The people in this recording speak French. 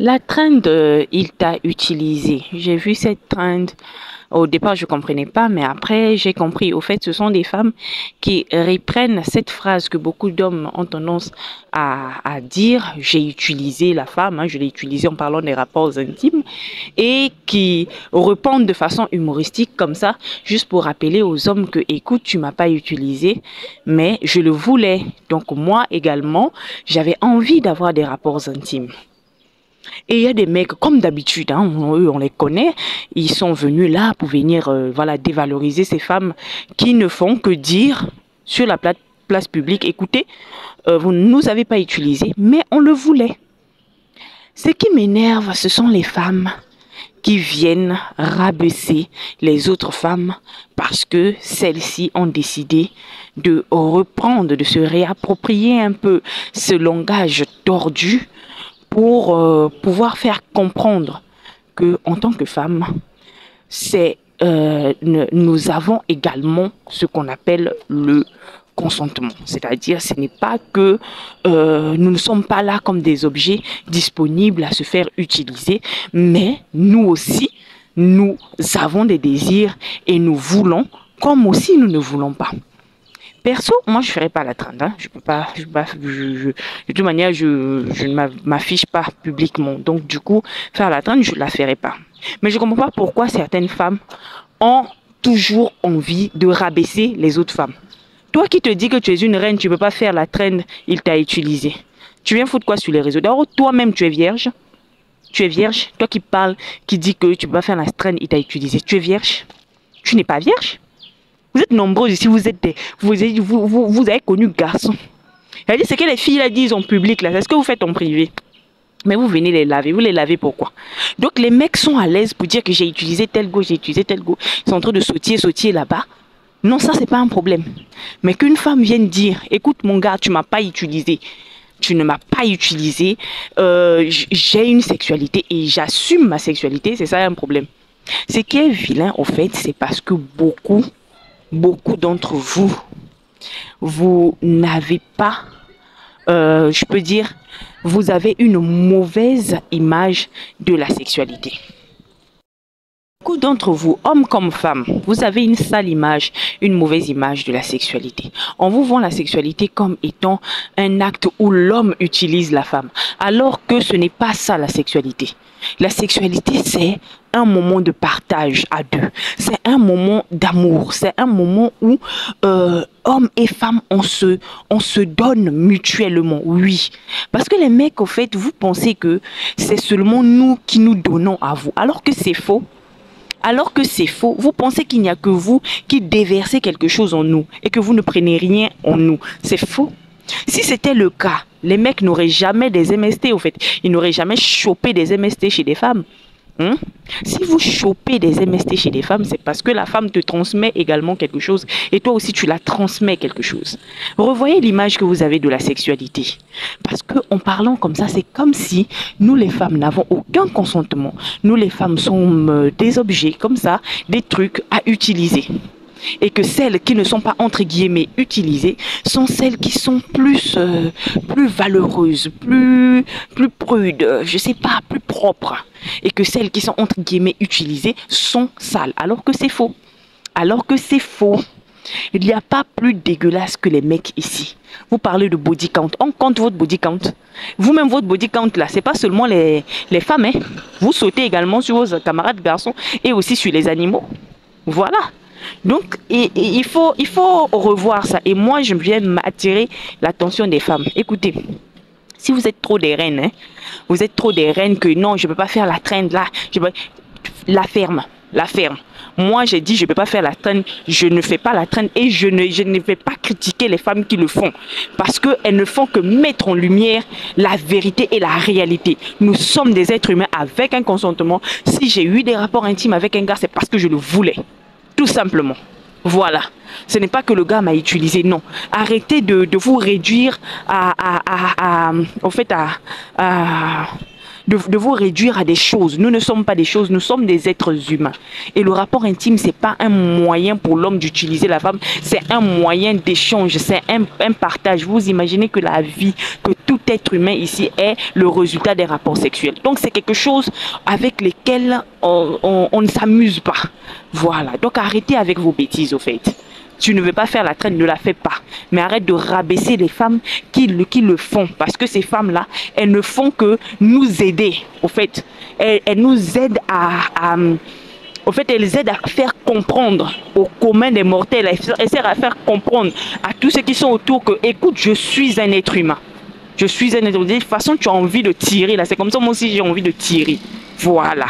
La trend, il t'a utilisé. J'ai vu cette trend. Au départ, je comprenais pas, mais après, j'ai compris. Au fait, ce sont des femmes qui reprennent cette phrase que beaucoup d'hommes ont tendance à dire. J'ai utilisé la femme, hein, je l'ai utilisée en parlant des rapports intimes, et qui répondent de façon humoristique comme ça, juste pour rappeler aux hommes que, écoute, tu m'as pas utilisé, mais je le voulais. Donc moi également, j'avais envie d'avoir des rapports intimes. Et il y a des mecs, comme d'habitude, hein, eux, on les connaît, ils sont venus là pour venir voilà, dévaloriser ces femmes qui ne font que dire sur la place publique, écoutez, vous ne nous avez pas utilisé, mais on le voulait. Ce qui m'énerve, ce sont les femmes qui viennent rabaisser les autres femmes parce que celles-ci ont décidé de reprendre, de se réapproprier un peu ce langage tordu pour pouvoir faire comprendre que en tant que femme, nous avons également ce qu'on appelle le consentement. C'est-à-dire, ce n'est pas que nous ne sommes pas là comme des objets disponibles à se faire utiliser, mais nous aussi, nous avons des désirs et nous voulons, comme aussi nous ne voulons pas. Perso, moi, je ne ferai pas la trend. Hein. Je peux pas, de toute manière, je ne m'affiche pas publiquement. Donc, du coup, faire la trend, je ne la ferai pas. Mais je ne comprends pas pourquoi certaines femmes ont toujours envie de rabaisser les autres femmes. Toi qui te dis que tu es une reine, tu ne peux pas faire la trend, il t'a utilisé. Tu viens foutre quoi sur les réseaux? D'abord, toi-même, tu es vierge. Tu es vierge. Toi qui parles, qui dis que tu ne peux pas faire la trend, il t'a utilisé. Tu es vierge. Tu n'es pas vierge. Vous êtes nombreux ici, vous avez connu garçon. C'est-à-dire, ce que les filles là disent en public, là, c'est ce que vous faites en privé. Mais vous venez les laver. Vous les lavez pourquoi? Donc, les mecs sont à l'aise pour dire que j'ai utilisé tel go, j'ai utilisé tel go. Ils sont en train de sautiller là-bas. Non, ça, c'est pas un problème. Mais qu'une femme vienne dire, écoute, mon gars, tu m'as pas utilisé. Tu ne m'as pas utilisé. J'ai une sexualité et j'assume ma sexualité. C'est ça un problème. Ce qui est vilain, au fait, c'est parce que beaucoup d'entre vous, vous n'avez pas, je peux dire, vous avez une mauvaise image de la sexualité. Beaucoup d'entre vous, hommes comme femmes, vous avez une sale image, une mauvaise image de la sexualité. On vous vend la sexualité comme étant un acte où l'homme utilise la femme, alors que ce n'est pas ça la sexualité. La sexualité, c'est un moment de partage à deux. C'est un moment d'amour. C'est un moment où hommes et femmes, on se donne mutuellement, oui. Parce que les mecs, au fait, vous pensez que c'est seulement nous qui nous donnons à vous, alors que c'est faux. Alors que c'est faux, vous pensez qu'il n'y a que vous qui déversez quelque chose en nous et que vous ne prenez rien en nous. C'est faux. Si c'était le cas, les mecs n'auraient jamais des MST au fait. Ils n'auraient jamais chopé des MST chez des femmes. Si vous chopez des MST chez des femmes, c'est parce que la femme te transmet également quelque chose et toi aussi tu la transmets quelque chose. Revoyez l'image que vous avez de la sexualité. Parce qu'en parlant comme ça, c'est comme si nous les femmes n'avons aucun consentement. Nous les femmes sommes des objets comme ça, des trucs à utiliser. Et que celles qui ne sont pas entre guillemets utilisées sont celles qui sont plus valeureuses, plus prudes, je sais pas, plus propres. Et que celles qui sont entre guillemets utilisées sont sales. Alors que c'est faux. Alors que c'est faux. Il n'y a pas plus dégueulasse que les mecs ici. Vous parlez de body count. On compte votre body count. Vous-même, votre body count là, c'est pas seulement les femmes. Hein. Vous sautez également sur vos camarades garçons et aussi sur les animaux. Voilà. Donc, il faut revoir ça. Et moi, je viens m'attirer l'attention des femmes. Écoutez, si vous êtes trop des reines, hein, vous êtes trop des reines que non, je ne peux pas faire la trend là. La ferme. Moi, j'ai dit, je ne peux pas faire la trend. Je ne fais pas la trend et je ne vais pas critiquer les femmes qui le font. Parce qu'elles ne font que mettre en lumière la vérité et la réalité. Nous sommes des êtres humains avec un consentement. Si j'ai eu des rapports intimes avec un gars, c'est parce que je le voulais. Tout simplement. Voilà. Ce n'est pas que le gars m'a utilisé, non. Arrêtez de vous réduire de vous réduire à des choses. Nous ne sommes pas des choses, nous sommes des êtres humains. Et le rapport intime, c'est pas un moyen pour l'homme d'utiliser la femme, c'est un moyen d'échange, c'est un partage. Vous imaginez que la vie, que tout être humain ici est le résultat des rapports sexuels. Donc c'est quelque chose avec lequel on ne s'amuse pas. Voilà, donc arrêtez avec vos bêtises au fait. Tu ne veux pas faire la traîne, ne la fais pas. Mais arrête de rabaisser les femmes qui le font. Parce que ces femmes-là, elles ne font que nous aider. Au fait, elles nous aident au fait, elles aident à faire comprendre au commun des mortels, elles essaient à faire comprendre à tous ceux qui sont autour que, écoute, je suis un être humain. Je suis un être humain. De toute façon, tu as envie de tirer là. C'est comme ça, moi aussi, j'ai envie de tirer. Voilà.